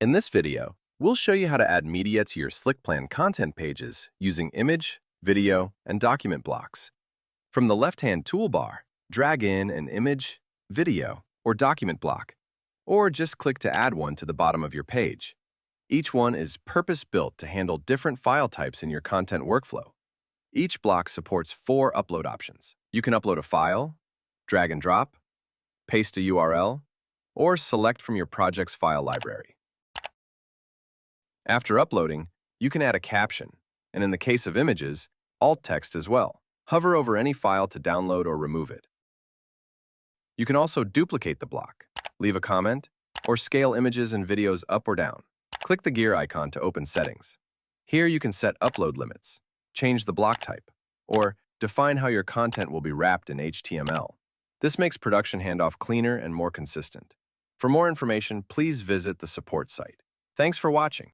In this video, we'll show you how to add media to your Slickplan content pages using image, video, and document blocks. From the left-hand toolbar, drag in an image, video, or document block, or just click to add one to the bottom of your page. Each one is purpose-built to handle different file types in your content workflow. Each block supports 4 upload options. You can upload a file, drag and drop, paste a URL, or select from your project's file library. After uploading, you can add a caption, and in the case of images, alt text as well. Hover over any file to download or remove it. You can also duplicate the block, leave a comment, or scale images and videos up or down. Click the gear icon to open settings. Here you can set upload limits, change the block type, or define how your content will be wrapped in HTML. This makes production handoff cleaner and more consistent. For more information, please visit the support site. Thanks for watching.